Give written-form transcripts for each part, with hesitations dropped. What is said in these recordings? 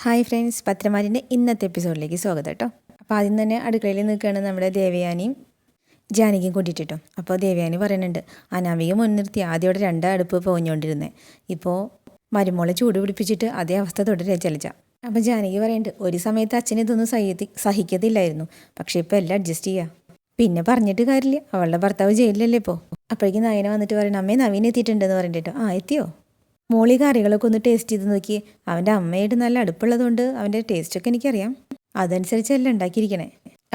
Hi friends, പത്രമാരിൻ്റെ ഇന്നത്തെ എപ്പിസോഡിലേക്ക് സ്വാഗതം കേട്ടോ. അപ്പോൾ ആദ്യം തന്നെ അടുക്കളയിൽ നിൽക്കുകയാണ് നമ്മുടെ ദേവയാനിയും ജാനകിയും കൂട്ടിയിട്ടോ. അപ്പോൾ ദേവയാനി പറയുന്നുണ്ട്, അനാമിക മുൻനിർത്തി ആദ്യം ഇവിടെ അടുപ്പ് പോഞ്ഞുകൊണ്ടിരുന്നത്, ഇപ്പോൾ മരുമോളെ ചൂട് പിടിപ്പിച്ചിട്ട് അതേ അവസ്ഥ തുടരെ ചലിച്ച. അപ്പോൾ ജാനകി പറയുന്നുണ്ട്, ഒരു സമയത്ത് അച്ഛൻ ഇതൊന്നും സഹിക്കത്തില്ലായിരുന്നു, പക്ഷേ ഇപ്പോൾ എല്ലാം അഡ്ജസ്റ്റ് ചെയ്യുക. പിന്നെ പറഞ്ഞിട്ട് കാര്യമില്ല, അവളുടെ ഭർത്താവ് ജയിലിലല്ലേ ഇപ്പോൾ. അപ്പോഴേക്കും നയന വന്നിട്ട് പറയുന്നത്, അമ്മേ നവീൻ എത്തിയിട്ടുണ്ടെന്ന് പറഞ്ഞിട്ടോ. എത്തിയോ മോളി, കറികളൊക്കെ ഒന്ന് ടേസ്റ്റ് ചെയ്ത് നോക്കി. അവൻ്റെ അമ്മയായിട്ട് നല്ല അടുപ്പുള്ളതുകൊണ്ട് അവൻ്റെ ടേസ്റ്റൊക്കെ എനിക്കറിയാം, അതനുസരിച്ചല്ല ഉണ്ടാക്കിയിരിക്കണേ.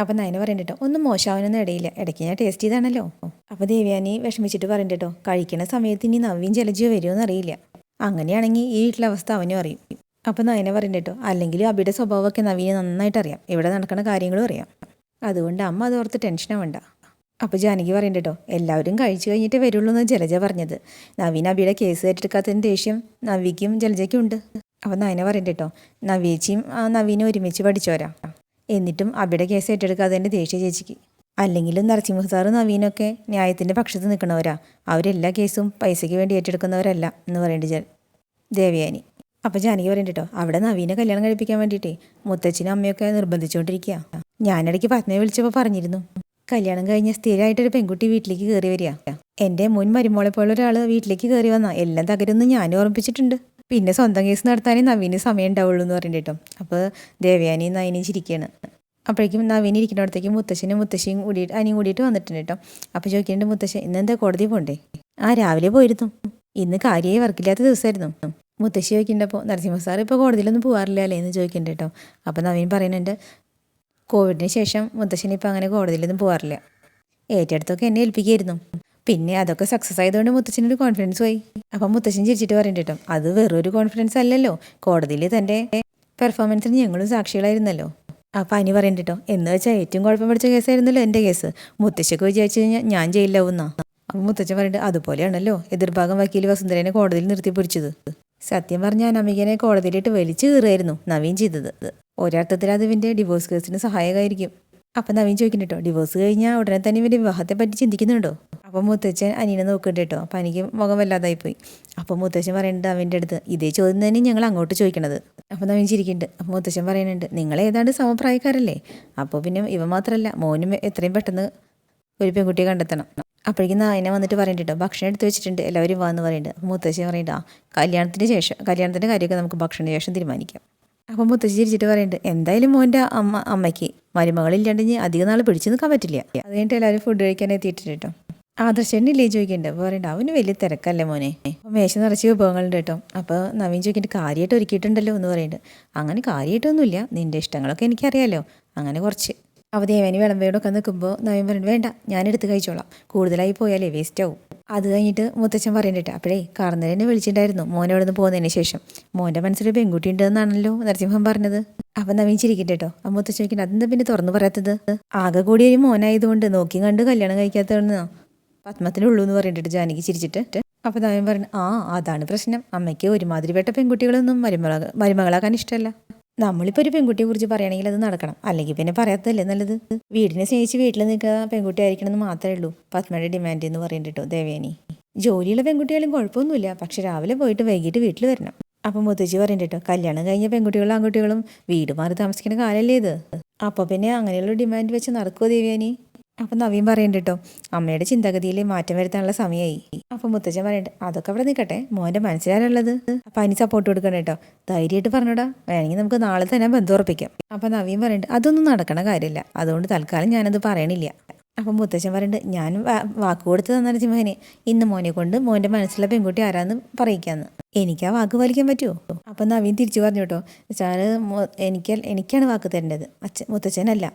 അപ്പം നയന പറയണ്ടോ, ഒന്നും മോശമാവനൊന്നും ഇടയില്ല, ഇടയ്ക്ക് ഞാൻ ടേസ്റ്റ് ചെയ്താണല്ലോ. അപ്പോൾ ദേവയാനി വിഷമിച്ചിട്ട് പറയണ്ടോ, കഴിക്കണ സമയത്ത് ഇനി നവീൻ ജലജിയോ വരുമോ അറിയില്ല, അങ്ങനെയാണെങ്കിൽ ഈ വീട്ടിലെ അവസ്ഥ അവനും അറിയും. അപ്പം നയന പറയണ്ടോ, അല്ലെങ്കിൽ അബിയുടെ സ്വഭാവമൊക്കെ നവീന് നന്നായിട്ട് അറിയാം, ഇവിടെ നടക്കുന്ന കാര്യങ്ങളും അറിയാം, അതുകൊണ്ട് അമ്മ അതോർത്ത് ടെൻഷനാവണ്ട. അപ്പോൾ ജാനകി പറയണ്ടോ, എല്ലാവരും കഴിച്ചു കഴിഞ്ഞിട്ടേ വരുള്ളൂ എന്ന് ജലജ പറഞ്ഞത്. നവീൻ അബിയുടെ കേസ് ഏറ്റെടുക്കാത്തതിന് ദേഷ്യം നവിക്കും ജലജയ്ക്കും ഉണ്ട്. അപ്പോൾ നയന പറയണ്ടോ, നവീച്ചിയും നവീനും ഒരുമിച്ച് പഠിച്ചോരാ, എന്നിട്ടും അബിയുടെ കേസ് ഏറ്റെടുക്കാത്തതിൻ്റെ ദേഷ്യ ചേച്ചിക്ക്. അല്ലെങ്കിലും നരസിംഹ സാറ് നവീനൊക്കെ ന്യായത്തിൻ്റെ പക്ഷത്ത് നിൽക്കണവരാ, അവരെല്ലാ കേസും പൈസയ്ക്ക് വേണ്ടി ഏറ്റെടുക്കുന്നവരല്ല എന്ന് പറയേണ്ട ദേവയാനി. അപ്പോൾ ജാനകി പറയണ്ടോ, അവിടെ നവീനെ കല്യാണം കഴിപ്പിക്കാൻ വേണ്ടിയിട്ടേ മുത്തച്ഛനും അമ്മയൊക്കെ നിർബന്ധിച്ചുകൊണ്ടിരിക്കുക. ഞാനിടയ്ക്ക് പത്മയെ വിളിച്ചപ്പോൾ പറഞ്ഞിരുന്നു, കല്യാണം കഴിഞ്ഞ സ്ഥിരമായിട്ടൊരു പെൺകുട്ടി വീട്ടിലേക്ക് കയറി വരിക, എൻ്റെ മുൻ മരുമോളെ പോലെ ഒരാൾ വീട്ടിലേക്ക് കയറി വന്നാൽ എല്ലാം തകരുമെന്ന് ഞാനും ഓർമ്മിപ്പിച്ചിട്ടുണ്ട്. പിന്നെ സ്വന്തം കേസ് നടത്താനേ നവീന് സമയം ഉണ്ടാവുള്ളൂ എന്ന് പറഞ്ഞിട്ടോ. അപ്പോൾ ദേവയാനിയും നയനിയും ചിരിക്കുകയാണ്. അപ്പോഴേക്കും നവീൻ ഇരിക്കുന്നിടത്തേക്ക് മുത്തശ്ശനും മുത്തശ്ശിയും കൂടിയിട്ട് അനിയും കൂടിയിട്ട് വന്നിട്ടുണ്ട് കേട്ടോ. അപ്പോൾ ചോദിക്കുന്നുണ്ട്, മുത്തശ്ശൻ ഇന്നെന്താ കോടതി പോകണ്ടേ? രാവിലെ പോയിരുന്നു, ഇന്ന് കാര്യമായി വർക്കില്ലാത്ത ദിവസമായിരുന്നു. മുത്തശ്ശി ചോദിക്കുന്നുണ്ടപ്പോൾ, നരസിംഹ സാർ ഇപ്പോൾ കോടതിയിലൊന്നും പോകാറില്ല അല്ലേ എന്ന് ചോദിക്കുന്നുണ്ട് കേട്ടോ. അപ്പോൾ നവീൻ പറയുന്നുണ്ട്, കോവിഡിന് ശേഷം മുത്തശ്ശനി ഇപ്പോൾ അങ്ങനെ കോടതിയിലൊന്നും പോകാറില്ല, ഏറ്റെടുത്തൊക്കെ എന്നെ ഏൽപ്പിക്കുകയായിരുന്നു, പിന്നെ അതൊക്കെ സക്സസ് ആയതുകൊണ്ട് മുത്തച്ഛനൊരു കോൺഫിഡൻസ് പോയി. അപ്പം മുത്തശ്ശൻ ചിരിച്ചിട്ട് പറയുന്നുണ്ട്, അത് വെറൊരു കോൺഫിഡൻസ് അല്ലല്ലോ, കോടതിയിൽ തൻ്റെ പെർഫോമൻസിന് ഞങ്ങളും സാക്ഷികളായിരുന്നല്ലോ. അപ്പം അനി പറയുന്നുണ്ട്, എന്ന് വെച്ചാൽ ഏറ്റവും കുഴപ്പം പിടിച്ച കേസായിരുന്നല്ലോ എൻ്റെ കേസ്, മുത്തശ്ശിക്ക് വിചാരിച്ചു കഴിഞ്ഞാൽ ഞാൻ ജയിലിലാവുന്ന. അപ്പം മുത്തച്ഛൻ പറയുന്നുണ്ട്, അതുപോലെയാണല്ലോ എതിർഭാഗം വക്കീൽ വസുന്ധരനെ കോടതിയിൽ നിർത്തി പിടിച്ചത്. സത്യം പറഞ്ഞാൽ അനാമികനെ കോടതിയിലിട്ട് വലിച്ചു കീറുമായിരുന്നു നവീൻ ചെയ്തത്. ഒരർത്ഥത്തിൽ അത് ഇവൻ്റെ ഡിവോഴ്സ് കേസിന് സഹായകമായിരിക്കും. അപ്പം നവീൻ ചോദിക്കുന്നുണ്ട്, ഡിവോഴ്സ് കഴിഞ്ഞാൽ ഉടനെ തന്നെ ഇവൻ്റെ വിവാഹത്തെ പറ്റി ചിന്തിക്കുന്നുണ്ടോ? അപ്പം മുത്തച്ഛൻ അനിയനെ നോക്കുന്നുണ്ട് കേട്ടോ. അപ്പം എനിക്ക് മുഖം വല്ലാതായിപ്പോയി. അപ്പം മുത്തച്ഛൻ പറയുന്നുണ്ട് അവൻ്റെ അടുത്ത്, ഇതേ ചോദ്യം തന്നെ ഞങ്ങൾ അങ്ങോട്ട് ചോദിക്കണത്. അപ്പം നവീൻ ചിരിക്കുന്നുണ്ട്. അപ്പം മുത്തച്ഛൻ പറയുന്നുണ്ട്, നിങ്ങൾ ഏതാണ്ട് സമപ്രായക്കാരല്ലേ, അപ്പോൾ പിന്നെ ഇവ മാത്രമല്ല മോനും എത്രയും പെട്ടെന്ന് ഒരു പെൺകുട്ടിയെ കണ്ടെത്തണം. അപ്പോഴേക്കും നായന വന്നിട്ട് പറയുന്നുണ്ട്, ഭക്ഷണം എടുത്ത് വെച്ചിട്ടുണ്ട്, എല്ലാവരും വാന്ന് പറയുന്നുണ്ട്. അപ്പം മുത്തശ്ശൻ പറയുന്നുണ്ട്, കല്യാണത്തിൻ്റെ കാര്യമൊക്കെ നമുക്ക് ഭക്ഷണത്തിന് ശേഷം തീരുമാനിക്കാം. അപ്പം മുത്തശ്ശി ചിരിച്ചിട്ട് പറയുന്നുണ്ട്, എന്തായാലും മോൻ്റെ അമ്മയ്ക്ക് മരുമകളില്ലാണ്ട് അധികം നാൾ പിടിച്ചു നിൽക്കാൻ പറ്റില്ല. അത് കഴിഞ്ഞിട്ട് എല്ലാവരും ഫുഡ് കഴിക്കാൻ എത്തിയിട്ടുണ്ട് കേട്ടോ. ആദർശനില്ലേ ചോദിക്കുന്നുണ്ട്. അപ്പോൾ പറയുന്നുണ്ട്, അവന് വലിയ തിരക്കല്ലേ മോനെ, അപ്പോൾ മേശ നിറച്ച് വിഭവങ്ങളുണ്ട് കേട്ടോ. അപ്പോൾ നവീൻ ചോദിക്കുന്നുണ്ട്, കാര്യമായിട്ട് ഒരുക്കിയിട്ടുണ്ടല്ലോ എന്ന് പറയുന്നുണ്ട്. അങ്ങനെ കാര്യമായിട്ടൊന്നുമില്ല, നിൻ്റെ ഇഷ്ടങ്ങളൊക്കെ എനിക്കറിയാമല്ലോ, അങ്ങനെ കുറച്ച്. അപ്പോൾ ദേവനി വിളമ്പയോടൊക്കെ നിൽക്കുമ്പോൾ നവീൻ പറയുന്നുണ്ട്, വേണ്ട ഞാനെടുത്ത് കഴിച്ചോളാം, കൂടുതലായി പോയാലേ വേസ്റ്റ് ആവും. അത് കഴിഞ്ഞിട്ട് മുത്തച്ഛൻ പറയുന്നുണ്ട്, അപ്പോഴേ കാർന്നേരനെ വിളിച്ചിട്ടുണ്ടായിരുന്നു മോനെ അവിടെ നിന്ന് പോകുന്നതിന് ശേഷം, മോൻ്റെ മനസ്സിലൊരു പെൺകുട്ടി ഉണ്ടെന്നാണല്ലോ നരസിംഹം പറഞ്ഞത്. അപ്പം നവീൻ ചിരിക്കട്ടെ കേട്ടോ. ആ മുത്തച്ഛൻ ചോദിക്കുന്നത്, അതെന്താ പിന്നെ തുറന്നു പറയാത്തത്? ആകെ കൂടി ഒരു മോനായതുകൊണ്ട് നോക്കി കണ്ട് കല്യാണം കഴിക്കാത്തതെന്ന് പത്മത്തിനുള്ളൂ എന്ന് പറഞ്ഞിട്ട് ജാനകി ചിരിച്ചിട്ട്. അപ്പം നവീൻ പറഞ്ഞു, അതാണ് പ്രശ്നം, അമ്മയ്ക്ക് ഒരുമാതിരിപ്പെട്ട പെൺകുട്ടികളൊന്നും മരുമകളാക്കാൻ ഇഷ്ടമല്ല. നമ്മളിപ്പോൾ ഒരു പെൺകുട്ടിയെ കുറിച്ച് പറയുകയാണെങ്കിൽ അത് നടക്കണം, അല്ലെങ്കിൽ പിന്നെ പറയാത്തതല്ലേ നല്ലത്. വീടിനെ സ്നേഹിച്ച് വീട്ടിൽ നിൽക്കുക പെൺകുട്ടി ആയിരിക്കണം എന്ന് മാത്രമേ ഉള്ളൂ പത്മയുടെ ഡിമാൻഡ് എന്ന് പറയുന്നുണ്ട് ദേവേനി. ജോലിയുള്ള പെൺകുട്ടികളും കുഴപ്പമൊന്നുമില്ല, പക്ഷെ രാവിലെ പോയിട്ട് വൈകിട്ട് വീട്ടിൽ വരണം. അപ്പം മുത്തശ്ശി പറയുന്നുണ്ട്, കല്യാണം കഴിഞ്ഞ പെൺകുട്ടികളും ആൺകുട്ടികളും വീട് മാറി താമസിക്കുന്ന കാലമല്ലേ ഇത്, അപ്പോൾ പിന്നെ അങ്ങനെയുള്ള ഡിമാൻഡ് വെച്ച് നടക്കുമോ ദേവേനി? അപ്പം നവീൻ പറയുന്നുണ്ട് കേട്ടോ, അമ്മയുടെ ചിന്താഗതിയിൽ മാറ്റം വരുത്താനുള്ള സമയമായി. അപ്പം മുത്തച്ഛൻ പറയുന്നുണ്ട്, അതൊക്കെ അവിടെ നിൽക്കട്ടെ, മോൻ്റെ മനസ്സിലാരുള്ളത്. അപ്പം അതിന് സപ്പോർട്ട് കൊടുക്കണം കേട്ടോ, ധൈര്യമായിട്ട് പറഞ്ഞോടാ, വേണമെങ്കിൽ നമുക്ക് നാളെ തന്നെ ബന്ധം ഉറപ്പിക്കാം. അപ്പം നവീൻ പറയുന്നുണ്ട്, അതൊന്നും നടക്കണ കാര്യമില്ല, അതുകൊണ്ട് തൽക്കാലം ഞാനത് പറയണില്ല. അപ്പം മുത്തച്ഛൻ പറയുന്നുണ്ട്, ഞാൻ വാക്ക് കൊടുത്ത് തന്ന സിംഹനെ ഇന്ന് മോനെ കൊണ്ട് മോൻ്റെ മനസ്സിലുള്ള പെൺകുട്ടി ആരാന്ന് പറയിക്കാന്ന്. എനിക്ക് ആ വാക്ക് പാലിക്കാൻ പറ്റുമോ? അപ്പം നവീൻ തിരിച്ചു പറഞ്ഞു കേട്ടോ, സാറ് എനിക്കാണ് വാക്ക് തരേണ്ടത്, മുത്തച്ഛനല്ല.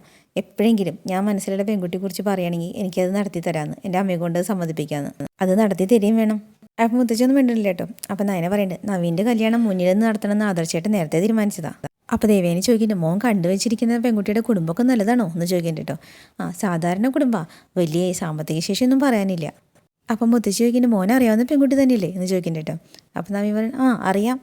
എപ്പോഴെങ്കിലും ഞാൻ മനസ്സിലുള്ള പെൺകുട്ടിയെക്കുറിച്ച് പറയുകയാണെങ്കിൽ എനിക്കത് നടത്തി തരാമെന്ന്, എൻ്റെ അമ്മയെ കൊണ്ട് സമ്മതിപ്പിക്കാമെന്ന്, അത് നടത്തി തരികയും വേണം. അപ്പം മുത്തച്ഛൊന്നും വേണ്ടില്ല കേട്ടോ. അപ്പം നയന പറയുന്നുണ്ട്, നവീൻ്റെ കല്യാണം മുന്നിൽ നിന്ന് നടത്തണമെന്ന് ആദർശമായിട്ട് നേരത്തെ തീരുമാനിച്ചതാ. അപ്പോൾ ദേവേനി ചോദിക്കുന്നുണ്ട്, മോൻ കണ്ടുവച്ചിരിക്കുന്ന പെൺകുട്ടിയുടെ കുടുംബമൊക്കെ നല്ലതാണോ എന്ന് ചോദിക്കുന്നുണ്ട് കേട്ടോ. സാധാരണ കുടുംബമാണ്, വലിയ സാമ്പത്തിക ശേഷിയൊന്നും പറയാനില്ല. അപ്പം മുത്തശ്ശി ചോദിക്കുന്നുണ്ട്, മോനെ അറിയാവുന്ന പെൺകുട്ടി തന്നെയല്ലേ എന്ന് ചോദിക്കുന്നുണ്ട് കേട്ടോ. അപ്പം നവീൻ പറയും, അറിയാം,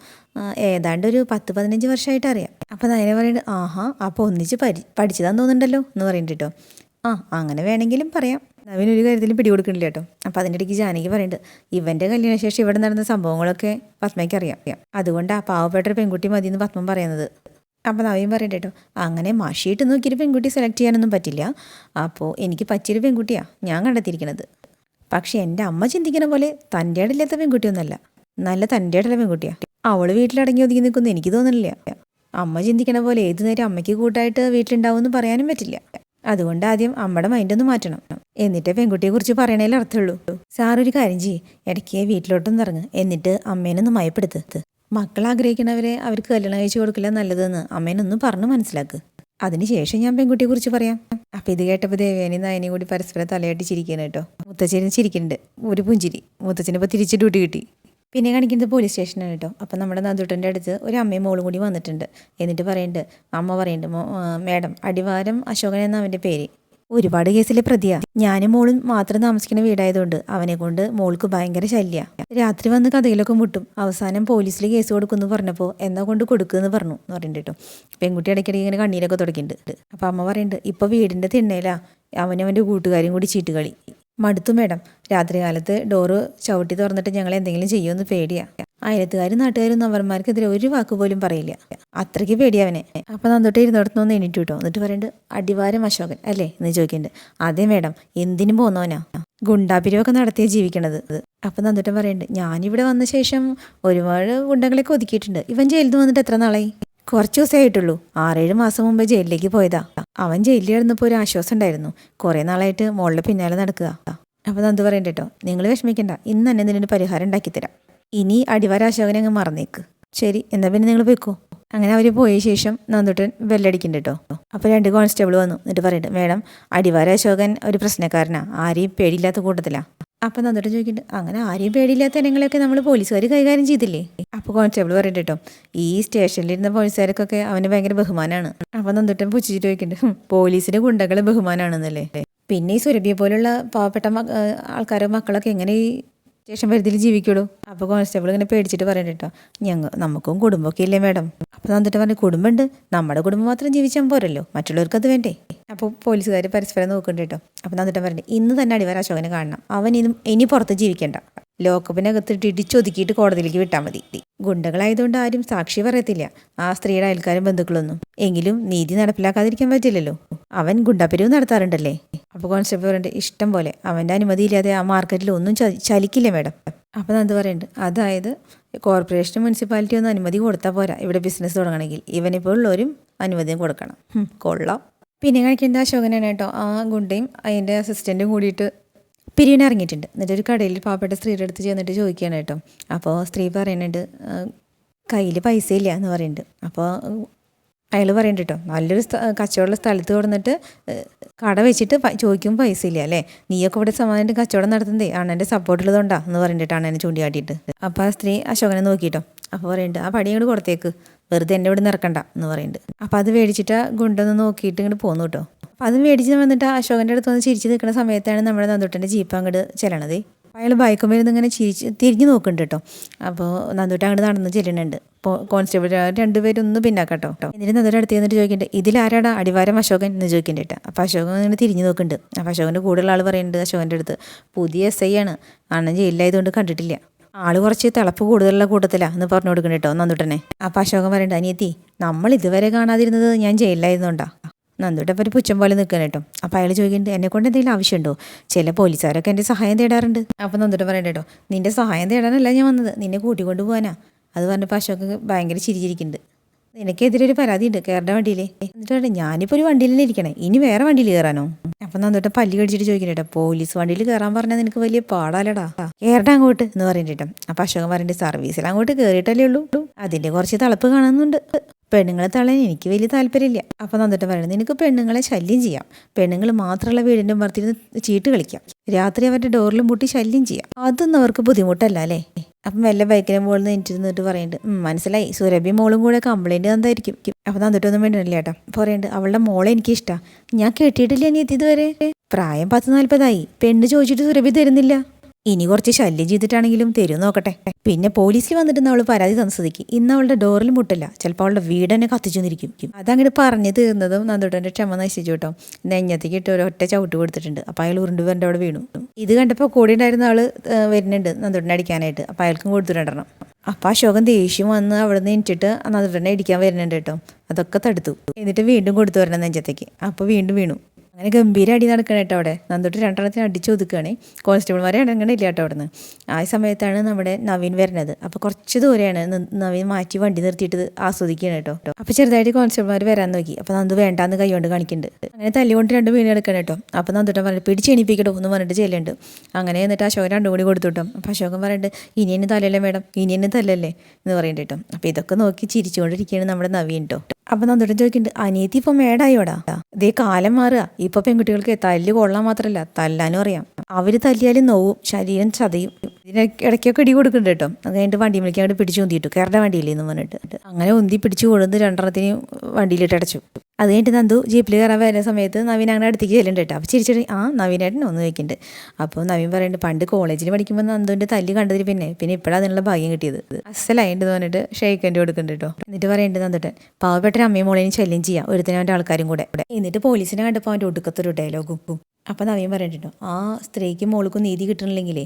ഏതാണ്ട് ഒരു 10-15 വർഷമായിട്ട് അറിയാം. അപ്പം നയന പറയുന്നുണ്ട്, അപ്പോൾ ഒന്നിച്ച് പഠിച്ചതാന്ന് തോന്നുന്നുണ്ടല്ലോ എന്ന് പറയുന്നുണ്ട് കേട്ടോ. അങ്ങനെ വേണമെങ്കിലും പറയാം. നവീൻ ഒരു കാര്യത്തിലും പിടികൊടുക്കണില്ല കേട്ടോ. അപ്പോൾ അതിൻ്റെ ഇടയ്ക്ക് ജാനകി പറയുന്നുണ്ട്, ഇവൻ്റെ കല്യാണശേഷം ഇവിടെ നടന്ന സംഭവങ്ങളൊക്കെ പത്മയ്ക്ക് അറിയാം, അതുകൊണ്ട് ആ പാവപ്പെട്ട ഒരു പെൺകുട്ടി മതി എന്ന് പത്മം പറയുന്നത്. അപ്പോൾ നവീൻ പറയട്ടെ കേട്ടോ, അങ്ങനെ മഷിയിട്ട് നോക്കിയൊരു പെൺകുട്ടി സെലക്ട് ചെയ്യാനൊന്നും പറ്റില്ല. അപ്പോൾ എനിക്ക് പറ്റിയൊരു പെൺകുട്ടിയാണ് ഞാൻ കണ്ടെത്തിയിരിക്കുന്നത്. പക്ഷേ എൻ്റെ അമ്മ ചിന്തിക്കുന്ന പോലെ തൻ്റെ ഇടയില്ലാത്ത പെൺകുട്ടിയൊന്നുമല്ല, നല്ല തൻ്റെ ഇടയിലെ പെൺകുട്ടിയാണ്. അവൾ വീട്ടിലടങ്ങി ഒതുങ്ങി നിൽക്കുമെന്ന് എനിക്ക് തോന്നുന്നില്ല. അമ്മ ചിന്തിക്കണ പോലെ ഏതു നേരം അമ്മയ്ക്ക് കൂട്ടായിട്ട് വീട്ടിലുണ്ടാവുമെന്ന് പറയാനും പറ്റില്ല. അതുകൊണ്ട് ആദ്യം അമ്മയുടെ മൈൻഡൊന്ന് മാറ്റണം, എന്നിട്ടേ പെൺകുട്ടിയെക്കുറിച്ച് പറയണേൽ അർത്ഥമുള്ളൂ. സാറൊരു കാര്യം ചെയ്യ്, ഇടയ്ക്ക് വീട്ടിലോട്ടൊന്ന് ഇറങ്ങ്, എന്നിട്ട് അമ്മേനൊന്ന് മയപ്പെടുത്ത്. മക്കൾ ആഗ്രഹിക്കണവരെ അവർക്ക് കല്യാണം കഴിച്ചു കൊടുക്കില്ല നല്ലതെന്ന് അമ്മേനൊന്ന് പറഞ്ഞ് മനസ്സിലാക്ക്. അതിനുശേഷം ഞാൻ പെൺകുട്ടിയെക്കുറിച്ച് പറയാം. അപ്പം ഇത് കേട്ടപ്പോൾ ദേവയാനി നയനയും കൂടി പരസ്പരം തലയാട്ടി ചിരിക്കണം കേട്ടോ. മുത്തച്ഛന് ചിരിക്കുന്നുണ്ട്, ഒരു പുഞ്ചിരി. മുത്തച്ഛനിപ്പോൾ തിരിച്ച് ഡ്യൂട്ടി കിട്ടി. പിന്നെ കാണിക്കുന്നത് പോലീസ് സ്റ്റേഷനാണ് കേട്ടോ. അപ്പം നമ്മുടെ നന്ദുട്ടൻ്റെ അടുത്ത് ഒരു അമ്മയും മോളും കൂടി വന്നിട്ടുണ്ട്. എന്നിട്ട് പറയുന്നുണ്ട്, അമ്മ പറയുന്നുണ്ട്, മാഡം അടിവാരം അശോകൻ എന്ന അവൻ്റെ പേര് ഒരുപാട് കേസിലെ പ്രതിയാ. ഞാനും മോളും മാത്രം താമസിക്കുന്ന വീടായതുകൊണ്ട് അവനെ കൊണ്ട് മോൾക്ക് ഭയങ്കര ശല്യ. രാത്രി വന്ന് കഥയിലൊക്കെ മുട്ടും. അവസാനം പോലീസിൽ കേസ് കൊടുക്കുമെന്ന് പറഞ്ഞപ്പോൾ എന്നാ കൊണ്ട് കൊടുക്കുമെന്ന് പറഞ്ഞു എന്ന് പറയുന്നുണ്ട് കേട്ടോ. പെൺകുട്ടി ഇടയ്ക്കിടയ്ക്ക് ഇങ്ങനെ കണ്ണീരൊക്കെ തുടങ്ങിയിട്ടുണ്ട്. അപ്പം അമ്മ പറയുന്നുണ്ട്, ഇപ്പോൾ വീടിൻ്റെ തിണ്ണയിലാ അവനവൻ്റെ കൂട്ടുകാരും കൂടി ചീട്ടുകളി. മടുത്തു മേഡം, രാത്രി കാലത്ത് ഡോറ് ചവിട്ടി തുറന്നിട്ട് ഞങ്ങൾ എന്തെങ്കിലും ചെയ്യുമെന്ന് പേടിയാ. അയലത്തുകാരും നാട്ടുകാരും അവന്മാർക്കെതിരെ ഒരു വാക്ക് പോലും പറയില്ല, അത്രയ്ക്ക് പേടിയവനെ. അപ്പം നന്ദോട്ട് ഇരുന്നിടത്തുനിന്ന് എണീറ്റു കേട്ടോ. എന്നിട്ട് പറയുന്നുണ്ട്, അടിവാരം അശോകൻ അല്ലേ എന്ന് ചോദിക്കുന്നുണ്ട്. അതേ മേഡം, എന്തിനും പോന്നവനാ, ഗുണ്ടാപിരിവൊക്കെ നടത്തിയാ ജീവിക്കണത്. അപ്പം നന്ദോട്ടൻ പറയുന്നുണ്ട്, ഞാനിവിടെ വന്ന ശേഷം ഒരുപാട് ഗുണ്ടകളൊക്കെ ഒതുക്കിയിട്ടുണ്ട്. ഇവൻ ജയിലിൽ നിന്ന് വന്നിട്ട് എത്ര നാളായി? കുറച്ച് ദിവസമേ ആയിട്ടുള്ളൂ. 6-7 മാസം മുമ്പ് ജയിലിലേക്ക് പോയതാ. അവൻ ജയിലിൽ കിടന്നപ്പോൾ ഒരു ആശ്വാസം ഉണ്ടായിരുന്നു. കുറേ നാളായിട്ട് മോളുടെ പിന്നാലെ നടക്കുക. അപ്പോൾ നന്ദു പറയണ്ട കേട്ടോ, നിങ്ങൾ വിഷമിക്കണ്ട, ഇന്ന് തന്നെ ഇതിനൊരു പരിഹാരം ഉണ്ടാക്കിത്തരാം. ഇനി അടിവാര അശോകനെ അങ്ങ് മറന്നേക്ക്. ശരി, എന്നാൽ പിന്നെ നിങ്ങൾ പോയിക്കോ. അങ്ങനെ അവർ പോയ ശേഷം നന്ദുട്ടൻ ബെല്ലടിക്കുന്നുണ്ട് കേട്ടോ. അപ്പോൾ 2 കോൺസ്റ്റബിൾ വന്നു. എന്നിട്ട് പറയുന്നുണ്ട്, മേഡം അടിവാര അശോകൻ ഒരു പ്രശ്നക്കാരനാ, ആരെയും പേടിയില്ലാത്ത കൂട്ടത്തിലാ. അപ്പം നന്ദുട്ടൻ ചോദിക്കുന്നുണ്ട്, അങ്ങനെ ആരെയും പേടിയില്ലാത്ത ഇനങ്ങളെയൊക്കെ നമ്മൾ പോലീസുകാർ കൈകാര്യം ചെയ്തില്ലേ? അപ്പോൾ കോൺസ്റ്റബിൾ പറയുന്നുണ്ട് കേട്ടോ, ഈ സ്റ്റേഷനിലിരുന്ന പോലീസുകാർക്കൊക്കെ അവന് ഭയങ്കര ബഹുമാനമാണ്. അപ്പം നന്ദുട്ടൻ പുച്ഛിച്ചിട്ട് ചോദിക്കുന്നുണ്ട്, പോലീസിന് ഗുണ്ടകൾ ബഹുമാനമാണെന്നല്ലേ? പിന്നെ ഈ സുരഭിയെ പോലുള്ള പാവപ്പെട്ട ആൾക്കാരോ മക്കളൊക്കെ എങ്ങനെ ഈ സ്റ്റേഷൻ പരിധിയിൽ ജീവിക്കുള്ളൂ? അപ്പോൾ കോൺസ്റ്റബിൾ ഇങ്ങനെ പേടിച്ചിട്ട് പറയുന്നുണ്ട് കേട്ടോ, നമുക്കും കുടുംബമൊക്കെ ഇല്ലേ മേഡം? അപ്പോൾ നന്ദിട്ട് പറഞ്ഞു, കുടുംബമുണ്ട്, നമ്മുടെ കുടുംബം മാത്രം ജീവിച്ചാൽ പോരല്ലോ, മറ്റുള്ളവർക്ക് അത് വേണ്ടേ? അപ്പോൾ പോലീസുകാർ പരസ്പരം നോക്കുന്നുണ്ട് കേട്ടോ. അപ്പോൾ നന്ദിട്ട് പറഞ്ഞു, ഇന്ന് തന്നെ അടിവാര അശോകനെ കാണണം. അവൻ ഇനി പുറത്ത് ജീവിക്കേണ്ട, ലോക്കപ്പിനകത്തിട്ട് ഇടിച്ചൊതുക്കിയിട്ട് കോടതിയിലേക്ക് വിട്ടാൽ മതി. ഗുണ്ടകളായതുകൊണ്ട് ആരും സാക്ഷി പറയത്തില്ല, ആ സ്ത്രീയുടെ അയൽക്കാരും ബന്ധുക്കളൊന്നും. എങ്കിലും നീതി നടപ്പിലാക്കാതിരിക്കാൻ പറ്റില്ലല്ലോ, അവൻ ഗുണ്ടാപ്പിരിവ് നടത്താറുണ്ടല്ലേ? അപ്പോൾ കോൺസ്റ്റബിൾ പറയുന്നുണ്ട്, ഇഷ്ടം പോലെ, അവൻ്റെ അനുമതിയില്ലാതെ ആ മാർക്കറ്റിൽ ഒന്നും ചലിക്കില്ല മേഡം. അപ്പോൾ നന്ദി പറയുന്നുണ്ട്, അതായത് കോർപ്പറേഷനും മുനിസിപ്പാലിറ്റി ഒന്നും അനുമതി കൊടുത്താൽ പോരാ, ഇവിടെ ബിസിനസ് തുടങ്ങണമെങ്കിൽ ഇവനിപ്പോൾ ഉള്ളവരും അനുമതിയും കൊടുക്കണം. കൊള്ളാം. പിന്നെ കാണിക്കേണ്ട അശോകനാണ് കേട്ടോ. ആ ഗുണ്ടയും അതിൻ്റെ അസിസ്റ്റൻറ്റും കൂടിയിട്ട് പിരിവിന് ഇറങ്ങിയിട്ടുണ്ട്. എന്നിട്ട് ഒരു കടയിൽ പാവപ്പെട്ട സ്ത്രീയുടെ അടുത്ത് ചെന്നിട്ട് ചോദിക്കുകയാണ് കേട്ടോ. അപ്പോൾ സ്ത്രീ പറയുന്നുണ്ട്, കയ്യിൽ പൈസ ഇല്ല എന്ന് പറയുന്നുണ്ട്. അപ്പോൾ അയാൾ പറയുന്നുണ്ട് കേട്ടോ, നല്ലൊരു കച്ചവടമുള്ള സ്ഥലത്ത് കൊടുന്നിട്ട് കട വെച്ചിട്ട് ചോദിക്കുമ്പോൾ പൈസ ഇല്ല അല്ലേ? നീയൊക്കെ ഇവിടെ സമാധാനമായിട്ട് കച്ചവടം നടത്തുന്നതേ അണ്ണൻ്റെ സപ്പോർട്ടുള്ളതുകൊണ്ടാ എന്ന് പറഞ്ഞിട്ട് അണ്ണനെ ചൂണ്ടിക്കാട്ടിയിട്ട്. അപ്പോൾ ആ സ്ത്രീ അശോകനെ നോക്കിയിട്ടോ. അപ്പോൾ പറയുന്നുണ്ട്, ആ പടി ഇങ്ങോട്ട് കൊടുത്തേക്ക്, വെറുതെ എൻ്റെ ഇവിടെ നിറക്കണ്ട എന്ന് പറയുന്നുണ്ട്. അപ്പോൾ അത് മേടിച്ചിട്ട് ഗുണ്ടൊന്ന് നോക്കിയിട്ട് ഇങ്ങോട്ട് പോന്നു കേട്ടോ. അപ്പോൾ അത് മേടിച്ച് വന്നിട്ട് അശോകൻ്റെ അടുത്ത് വന്ന് ചിരിച്ച് നിൽക്കുന്ന സമയത്താണ് നമ്മുടെ നന്ദുട്ടൻ്റെ ജീപ്പ് അങ്ങോട്ട് ചെല്ലണത്. അയാൾ ബൈക്കുമ്പോൾ ഇങ്ങനെ തിരിഞ്ഞ് നോക്കുന്നുണ്ട് കേട്ടോ. അപ്പോൾ നന്ദുട്ടൻ അങ്ങോട്ട് നടന്ന് ചെല്ലുന്നുണ്ട്. അപ്പോൾ കോൺസ്റ്റബിൾ 2 പേരൊന്നും പിന്നാക്കട്ടോ. എന്നിട്ട് നന്ദുട്ടൻ അടുത്ത് ചെന്നിട്ട് ചോദിക്കുന്നുണ്ട്, ഇതിലാരാടാ അടിവാരം അശോകൻ എന്ന് ചോദിക്കുന്നുണ്ട്. അപ്പോൾ അശോകൻ ഇങ്ങനെ തിരിഞ്ഞ് നോക്കുന്നുണ്ട്. അപ്പോൾ അശോകൻ്റെ കൂടെയുള്ള ആൾ പറയുന്നുണ്ട് അശോകൻ്റെ അടുത്ത്, പുതിയ SI ആണ്, അണ്ണൻ ജയിലിലായതുകൊണ്ട് കണ്ടിട്ടില്ല, ആൾ കുറച്ച് തിളപ്പ് കൂടുതലുള്ള കൂട്ടത്തിലാണ് എന്ന് പറഞ്ഞു കൊടുക്കണം കേട്ടോ നന്ദുട്ടനെ. അപ്പോൾ അശോകൻ പറയുന്നുണ്ട്, അനിയത്തി, നമ്മൾ ഇതുവരെ കാണാതിരുന്നത് ഞാൻ ജയിലിലായിരുന്നോണ്ടാ. നന്ദുട്ടൻ ഒരു പുച്ഛം പോലെ നിൽക്കണം കേട്ടോ. അപ്പോൾ അയാൾ ചോദിക്കുന്നുണ്ട്, എന്നെക്കൊണ്ട് എന്തെങ്കിലും ആവശ്യമുണ്ടോ? ചില പോലീസുകാരൊക്കെ എൻ്റെ സഹായം തേടാറുണ്ട്. അപ്പോൾ നന്ദുട്ടൻ പറയണ്ട കേട്ടോ, നിൻ്റെ സഹായം തേടാനല്ല ഞാൻ വന്നത്, നിന്നെ കൂട്ടിക്കൊണ്ട് പോകാനാ. അത് പറഞ്ഞപ്പോൾ അശോക് ഭയങ്കര ചിരിച്ചിരിക്കുന്നുണ്ട്. നിനക്കെതിരെ ഒരു പരാതി ഉണ്ട്, കയറേണ്ട വണ്ടിയിലേ. എന്നിട്ട് ഞാനിപ്പോൾ ഒരു വണ്ടിയിൽ തന്നെ ഇരിക്കണേ, ഇനി വേറെ വണ്ടിയിൽ കയറാനോ? അപ്പം നന്ദുട്ടൻ പല്ലി കടിച്ചിട്ട് ചോദിക്കണേട്ടോ, പോലീസ് വണ്ടിയിൽ കയറാൻ പറഞ്ഞാൽ നിനക്ക് വലിയ പാടാലടാ, കയറണ്ട അങ്ങോട്ട് എന്ന് പറയുന്നുണ്ട്. അപ്പം അശോകൻ പറയുന്നുണ്ട്, സർവീസിൽ അങ്ങോട്ട് കയറിയിട്ടല്ലേ ഉള്ളൂ, അതിൻ്റെ കുറച്ച് തളപ്പ് കാണുന്നുണ്ട്, പെണ്ണുങ്ങളെ തള്ളാൻ എനിക്ക് വലിയ താല്പര്യമില്ല. അപ്പം നന്ദിട്ട് പറയുന്നത്, നിനക്ക് പെണ്ണുങ്ങളെ ശല്യം ചെയ്യാം, പെണ്ണുങ്ങൾ മാത്രമുള്ള വീടിൻ്റെ പുറത്തിരുന്ന് ചീട്ട് കളിക്കാം, രാത്രി അവരുടെ ഡോറിലും മുട്ടി ശല്യം ചെയ്യാം, അതൊന്നും അവർക്ക് ബുദ്ധിമുട്ടല്ല അല്ലേ? അപ്പം വല്ല ബൈക്കിനും മുകളിൽ നിന്ന് എനിച്ചിരുന്നിട്ട് പറയുന്നുണ്ട്, മനസ്സിലായി, സുരഭി മോളും കൂടെ കംപ്ലൈൻറ്റ് തന്നായിരിക്കും. അപ്പം നന്ദിട്ടൊന്നും വേണ്ടില്ല കേട്ടോ. പറയുന്നുണ്ട്, അവളുടെ മോളെ എനിക്കിഷ്ടമാണ്, ഞാൻ കെട്ടിയിട്ടില്ല ഇനി എത്തിയതുവരെ, പ്രായം 10-40 പെണ്ണ് ചോദിച്ചിട്ട് സുരഭി തരുന്നില്ല. ഇനി കുറച്ച് ശല്യം ചെയ്തിട്ടാണെങ്കിലും തരും നോക്കട്ടെ. പിന്നെ പോലീസിൽ വന്നിട്ട് അവൾ പരാതി തന്നസ്ഥിതിക്ക് ഇന്ന് അവളുടെ ഡോറിൽ മുട്ടില്ല, ചിലപ്പോൾ അവളുടെ വീട് തന്നെ കത്തിച്ചു നിന്നിരിക്കും. അതങ്ങോട്ട് പറഞ്ഞു തീർന്നതും നന്ദുട്ടൻ്റെ ക്ഷമ നശിച്ചു കേട്ടോ. നെഞ്ഞത്തേക്ക് ഇട്ട് ഒരൊറ്റ ചവിട്ട് കൊടുത്തിട്ടുണ്ട്. അപ്പോൾ അയാൾ ഉരുണ്ടുവരൻ്റെ അവിടെ വീണു. ഇത് കണ്ടപ്പോൾ കൂടെ ഉണ്ടായിരുന്ന ആൾ വരുന്നുണ്ട് നന്ദുട്ടനെ അടിക്കാനായിട്ട്. അപ്പോൾ അയാൾക്കും കൊടുത്തിട്ടുണ്ടെണ്ണം. അപ്പോൾ അശോകൻ ദേഷ്യം വന്ന് അവിടെ നിന്ന് എനിച്ചിട്ട് നന്ദുട്ടനെ അടിക്കാൻ വരുന്നുണ്ട് കേട്ടോ. അതൊക്കെ തടുത്തു. എന്നിട്ട് വീണ്ടും കൊടുത്തു വരണം നെഞ്ചത്തേക്ക്. അപ്പോൾ വീണ്ടും വീണു. അങ്ങനെ ഗംഭീര അടി നടക്കണം കേട്ടോ അവിടെ. നന്ദുട്ട് രണ്ടെണ്ണത്തിന് അടിച്ചു ഒതുക്കുകയാണ്. കോൺസ്റ്റബിൾമാരെ അടങ്ങണില്ല കേട്ടോ അവിടെ നിന്ന്. ആ സമയത്താണ് നമ്മുടെ നവീൻ വരുന്നത്. അപ്പോൾ കുറച്ച് ദൂരെയാണ്. നവീൻ മാറ്റി വണ്ടി നിർത്തിയിട്ട് ആസ്വദിക്കുകയാണ് കേട്ടോ. അപ്പോൾ ചെറുതായിട്ട് കോൺസ്റ്റബിൾമാർ വരാൻ നോക്കി. അപ്പോൾ നന്ദു വേണ്ടാന്ന് കൈ കൊണ്ട് കാണിക്കുന്നുണ്ട്. അങ്ങനെ തല്ലുകൊണ്ട് രണ്ട് വീണ് എടുക്കണം കേട്ടോ. അപ്പോൾ നന്ദുട്ടൻ പറഞ്ഞിട്ട് പിടിച്ച് എണീപ്പിക്കട്ടോ എന്ന് പറഞ്ഞിട്ട് ചെല്ലുണ്ട്. അങ്ങനെ എന്നിട്ട് അശോകൻ രണ്ടും കൂടി കൊടുത്തു കേട്ടോ. അപ്പോൾ അശോകൻ പറയുന്നുണ്ട് ഇനി എന്നെ തല്ലല്ലേ മേഡം, ഇനി എന്നെ തല്ലല്ലേ എന്ന് പറയുന്നുണ്ട് കേട്ടോ. അപ്പോൾ ഇതൊക്കെ നോക്കി ചിരിച്ചുകൊണ്ടിരിക്കുകയാണ് നമ്മുടെ നവീൻ കേട്ടോ. അപ്പം നന്ദുട്ടൻ ചോദിക്കുന്നുണ്ട് അനിയത്തി ഇപ്പോൾ മേടായോടാ, ഇതേ കാലം മാറുക. ഇപ്പോൾ പെൺകുട്ടികൾക്ക് തല്ല് കൊള്ളാൻ മാത്രമല്ല തല്ലാനും അറിയാം. അവർ തല്ലിയാലും നോവും, ശരീരം ചതയും. ഇടയ്ക്കൊക്കെ ഇടി കൊടുക്കുന്നുണ്ട് കേട്ടോ. അത് കഴിഞ്ഞിട്ട് വണ്ടി വിളിക്കാൻ വേണ്ടി പിടിച്ച് ഉന്തിയിട്ടു, കയറുടെ വണ്ടിയില്ലെന്ന് പറഞ്ഞിട്ട്. അങ്ങനെ ഉന്തി പിടിച്ച് കൊടുത്ത് രണ്ടെണ്ണത്തിനെയും വണ്ടിയിലിട്ട് അടച്ചു. അത് കഴിഞ്ഞിട്ട് നന്ദു ജീപ്പിൽ കയറാൻ വരുന്ന സമയത്ത് നവീൻ അങ്ങനെ അടുത്തേക്ക് ചെല്ലുന്നുണ്ട് കേട്ടോ. അപ്പോൾ ചിരിച്ചിട്ട് നവീനായിട്ട് ഒന്ന് ചോദിക്കുന്നുണ്ട്. അപ്പോൾ നവീൻ പറയുന്നുണ്ട് പണ്ട് കോളേജിൽ പഠിക്കുമ്പോൾ നന്ദുവിൻ്റെ തല്ല് കണ്ടതിൽ പിന്നെ ഇപ്പോഴാണ് അതിനുള്ള ഭാഗ്യം കിട്ടിയത്. അസലായിട്ട് പറഞ്ഞിട്ട് ഷെയ്ക്കൻ്റെ കൊടുക്കുന്നുണ്ട് കേട്ടോ. എന്നിട്ട് പറയുന്നുണ്ട് നന്ദുട്ടൻ പാവപ്പെട്ട അമ്മയും മോളേനും ശല്യം ചെയ്യാം ഒരുത്തിനും അവൻ്റെ ആൾക്കാരും കൂടെ. എന്നിട്ട് പോലീസിനെ കണ്ടപ്പോൾ അവൻ്റെ ഒടുക്കത്തൊരു ഡയലോഗും. അപ്പോൾ നവീൻ പറഞ്ഞിട്ടുണ്ടോ ആ സ്ത്രീക്കും മോൾക്കും നീതി കിട്ടണില്ലെങ്കിലേ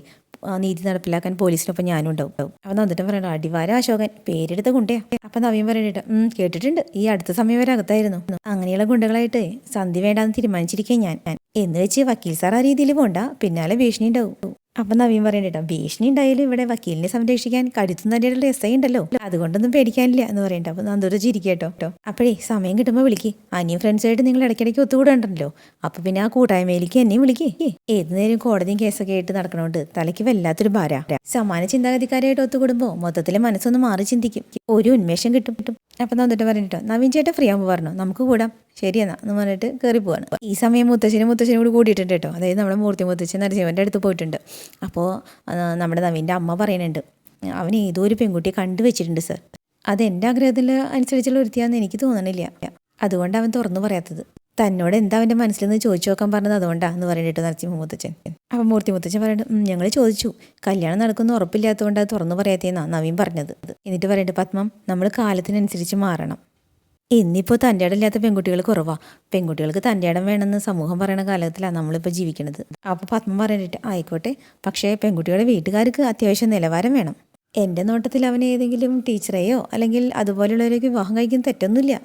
നീതി നടപ്പിലാക്കാൻ പോലീസിനൊപ്പം ഞാനും ഉണ്ടാവും. അപ്പോൾ നന്ദുട്ടൻ പറയണ്ട അടിവാര അശോകൻ പേരെടുത്ത ഗുണ്ടയാ. അപ്പം നവീൻ പറഞ്ഞിട്ട് കേട്ടിട്ടുണ്ട്, ഈ അടുത്ത സമയം വരെ അകത്തായിരുന്നു. അങ്ങനെയുള്ള ഗുണ്ടകളായിട്ട് സന്ധി വേണ്ടാന്ന് തീരുമാനിച്ചിരിക്കാൻ ഞാൻ എന്ന് വെച്ച് വക്കീൽ സാർ ആ രീതിയിൽ പോണ്ട, പിന്നാലെ ഭീഷണി ഉണ്ടാവും. അപ്പം നവീൻ പറയണ്ടോ ഭീഷണി ഉണ്ടായാലും ഇവിടെ വക്കീലിനെ സംരക്ഷിക്കാൻ കരുത്തും തന്നെയുള്ള എസ് ഉണ്ടല്ലോ, അതുകൊണ്ടൊന്നും പേടിക്കാനില്ല എന്ന് പറയണ്ട. അപ്പോൾ നന്ദൂർ ചിരിക്കട്ടോ. അപ്പോഴേ സമയം കിട്ടുമ്പോൾ വിളിക്ക്, അനിയും ഫ്രണ്ട്സായിട്ട് നിങ്ങൾ ഇടയ്ക്കിടയ്ക്ക് ഒത്തുകൂടണ്ടല്ലോ. അപ്പോൾ പിന്നെ ആ കൂട്ടായ്മയിലേക്ക് എന്നെയും വിളിക്കേ. ഏത് നേരം കോടതിയും കേസൊക്കെ ആയിട്ട് നടക്കണോണ്ട് തലയ്ക്ക് വല്ലാത്തൊരു ഭാര. സമാന ചിന്താഗതിക്കാരായിട്ട് ഒത്തുകൂടുമ്പോൾ മൊത്തത്തിലെ മനസ്സൊന്ന് മാറി ചിന്തിക്കും, ഒരു ഉന്മേഷം കിട്ടും. അപ്പം നന്ദിട്ട് പറഞ്ഞിട്ടോ നവീൻ ചേട്ടൻ ഫ്രീ ആകുമ്പോൾ പറഞ്ഞു നമുക്ക് കൂടാം, ശരിയെന്നാ എന്ന് പറഞ്ഞിട്ട് കയറി പോവാണ്. ഈ സമയം മുത്തശ്ശനും കൂടി കൂടിയിട്ടുണ്ട് കേട്ടോ. അതായത് നമ്മുടെ മൂർത്തി മുത്തശ്ശൻ നരസിംഹൻ്റെ അടുത്ത് പോയിട്ടുണ്ട്. അപ്പോൾ നമ്മുടെ നവീൻ്റെ അമ്മ പറയുന്നുണ്ട് അവൻ ഏതോ ഒരു പെൺകുട്ടിയെ കണ്ടുവച്ചിട്ടുണ്ട് സർ, അത് എൻ്റെ ആഗ്രഹത്തിൽ അനുസരിച്ചുള്ള ഒരുത്തിയാന്ന് എനിക്ക് തോന്നണില്ല, അതുകൊണ്ട് അവൻ തുറന്നു പറയാത്തത്. തന്നോട് എന്താ അവൻ്റെ മനസ്സിൽ നിന്ന് ചോദിച്ചു നോക്കാൻ പറഞ്ഞത് അതുകൊണ്ടാന്ന് പറഞ്ഞിട്ട് നരസിംഹ മുത്തച്ഛൻ. അപ്പം മൂർത്തി മുത്തച്ഛൻ പറയുന്നുണ്ട് ഞങ്ങൾ ചോദിച്ചു, കല്യാണം നടക്കുന്ന ഉറപ്പില്ലാത്തതുകൊണ്ട് അത് തുറന്നു പറയാത്തേന്നാണ് നവീൻ പറഞ്ഞത്. എന്നിട്ട് പറയുന്നുണ്ട് പത്മം നമ്മൾ കാലത്തിനനുസരിച്ച് മാറണം. ഇന്നിപ്പോൾ തൻ്റെ ഇടമില്ലാത്ത പെൺകുട്ടികൾ കുറവാണ്, പെൺകുട്ടികൾക്ക് തൻ്റെ ഇടം വേണമെന്ന് സമൂഹം പറയുന്ന കാലത്തിലാണ് നമ്മളിപ്പോൾ ജീവിക്കുന്നത്. അപ്പോൾ പത്മം പറഞ്ഞിട്ട് ആയിക്കോട്ടെ, പക്ഷേ പെൺകുട്ടികളുടെ വീട്ടുകാർക്ക് അത്യാവശ്യം നിലവാരം വേണം. എൻ്റെ നോട്ടത്തിൽ അവൻ ഏതെങ്കിലും ടീച്ചറെയോ അല്ലെങ്കിൽ അതുപോലെയുള്ളവരേക്ക് വിവാഹം കഴിക്കുന്ന തെറ്റൊന്നുമില്ല,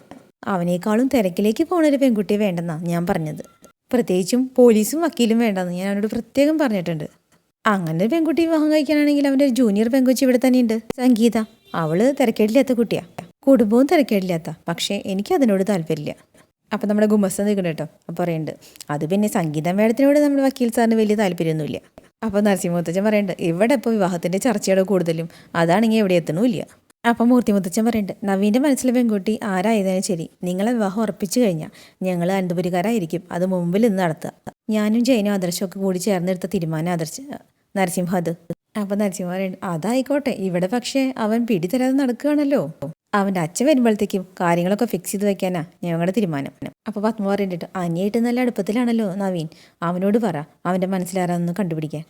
അവനേക്കാളും തിരക്കിലേക്ക് പോകുന്നൊരു പെൺകുട്ടിയെ വേണ്ടെന്നാണ് ഞാൻ പറഞ്ഞത്. പ്രത്യേകിച്ചും പോലീസും വക്കീലും വേണ്ടെന്ന് ഞാൻ അവനോട് പ്രത്യേകം പറഞ്ഞിട്ടുണ്ട്. അങ്ങനെ ഒരു പെൺകുട്ടി വിവാഹം കഴിക്കാനാണെങ്കിൽ അവൻ്റെ ഒരു ജൂനിയർ പെൺകുച്ചി ഇവിടെ തന്നെയുണ്ട്, സംഗീത. അവള് തിരക്കേടില്ലാത്ത കുട്ടിയാണ്, കുടുംബവും തിരക്കേടില്ലാത്ത, പക്ഷേ എനിക്ക് അതിനോട് താല്പര്യമില്ല. അപ്പം നമ്മുടെ ഗുമസ്ത നിൽക്കണം കേട്ടോ. അപ്പോൾ പറയുന്നുണ്ട് അത് പിന്നെ സംഗീത മേഡത്തിനോട് നമ്മുടെ വക്കീൽ സാറിന് വലിയ താല്പര്യമൊന്നുമില്ല. അപ്പോൾ നരസിംഹമുത്തച്ഛൻ പറയുന്നുണ്ട് ഇവിടെ ഇപ്പോൾ വിവാഹത്തിൻ്റെ ചർച്ചയുടെ കൂടുതലും, അതാണെങ്കിൽ എവിടെ എത്തണമില്ല. അപ്പം മൂർത്തി മുത്തച്ഛൻ പറയുന്നുണ്ട് നവീൻ്റെ മനസ്സിലെ പെൺകുട്ടി ആരായതാലും ശരി, നിങ്ങളെ വിവാഹം ഉറപ്പിച്ചു കഴിഞ്ഞാൽ ഞങ്ങൾ അനന്തപുരിക്കാരായിരിക്കും അത് മുമ്പിൽ നിന്ന് നടത്തുക. ഞാനും ജയനും ആദർശമൊക്കെ കൂടി ചേർന്നെടുത്ത തീരുമാനം നരസിംഹ അത്. അപ്പം നരസിംഹ പറയുന്നുണ്ട് അതായിക്കോട്ടെ, ഇവിടെ പക്ഷേ അവൻ പിടി തരാതെ നടക്കുകയാണല്ലോ, അവൻ്റെ അച്ഛൻ വരുമ്പോഴത്തേക്കും കാര്യങ്ങളൊക്കെ ഫിക്സ് ചെയ്ത് വെക്കാനാ ഞങ്ങളുടെ തീരുമാനം. അപ്പോൾ പത്മ പറയുന്നുണ്ട് അനിയായിട്ട് നല്ല അടുപ്പത്തിലാണല്ലോ നവീൻ, അവനോട് പറ അവൻ്റെ മനസ്സിലാരാന്ന് കണ്ടുപിടിക്കാൻ.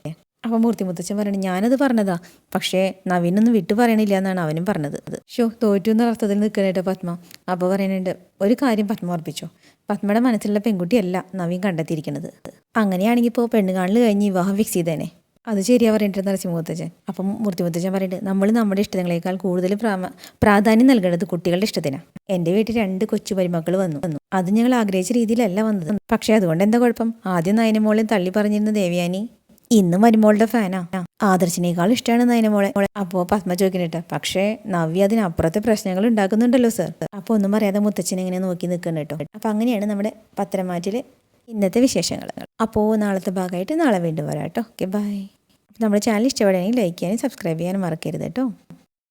അപ്പോൾ മൂർത്തി മുത്തച്ഛൻ പറയണേ ഞാനത് പറഞ്ഞതാ, പക്ഷേ നവീനൊന്നും വിട്ടു പറയണില്ല എന്നാണ് അവനും പറഞ്ഞത്. തോറ്റു എന്ന അർത്ഥത്തിൽ നിൽക്കണേട്ടോ പത്മ. അപ്പോൾ പറയുന്നുണ്ട് ഒരു കാര്യം പത്മ ഓർപ്പിച്ചോ, പത്മയുടെ മനസ്സിലുള്ള പെൺകുട്ടിയല്ല നവീൻ കണ്ടെത്തിയിരിക്കുന്നത്. അങ്ങനെയാണെങ്കിൽ ഇപ്പോൾ പെണ്ണുകാണിൽ കഴിഞ്ഞ് വിവാഹം ഫിക്സ് ചെയ്തേനെ. അത് ശരിയാ പറഞ്ഞിട്ട് നരസിംഹമുത്തച്ഛൻ. അപ്പം മൂർത്തി മുത്തച്ഛൻ പറയുന്നുണ്ട് നമ്മൾ നമ്മുടെ ഇഷ്ടങ്ങളേക്കാൾ കൂടുതൽ പ്രാധാന്യം നൽകേണ്ടത് കുട്ടികളുടെ ഇഷ്ടത്തിനാണ്. എൻ്റെ വീട്ടിൽ 2 കൊച്ചു മരുമക്കൾ വന്നു, അത് ഞങ്ങൾ ആഗ്രഹിച്ച രീതിയിലല്ല വന്നത്, പക്ഷേ അതുകൊണ്ട് എന്താ കുഴപ്പം? ആദ്യം നയനമോളെ തള്ളി പറഞ്ഞിരുന്ന ദേവയാനി ഇന്നും മരുമോളുടെ ഫാനാ, ആദർശിനേക്കാൾ ഇഷ്ടമാണ് നയനമോളെ. അപ്പോൾ പത്മ ചോദിക്കണിട്ട് പക്ഷേ നവ്യ അതിനപ്പുറത്തെ പ്രശ്നങ്ങൾ ഉണ്ടാക്കുന്നുണ്ടല്ലോ സർ. അപ്പോൾ ഒന്നും പറയാതെ മുത്തച്ഛൻ ഇങ്ങനെ നോക്കി നിൽക്കുന്നു കേട്ടോ. അപ്പോൾ അങ്ങനെയാണ് നമ്മുടെ പത്തരമാറ്റിൽ ഇന്നത്തെ വിശേഷങ്ങൾ. അപ്പോൾ നാളത്തെ ഭാഗമായിട്ട് നാളെ വീണ്ടും വരാം കേട്ടോ. Okay bye. നമ്മുടെ ചാനൽ ഇഷ്ടപ്പെടുകയാണെങ്കിൽ ലൈക്ക് ചെയ്യാനും സബ്സ്ക്രൈബ് ചെയ്യാനും മറക്കരുത് കേട്ടോ.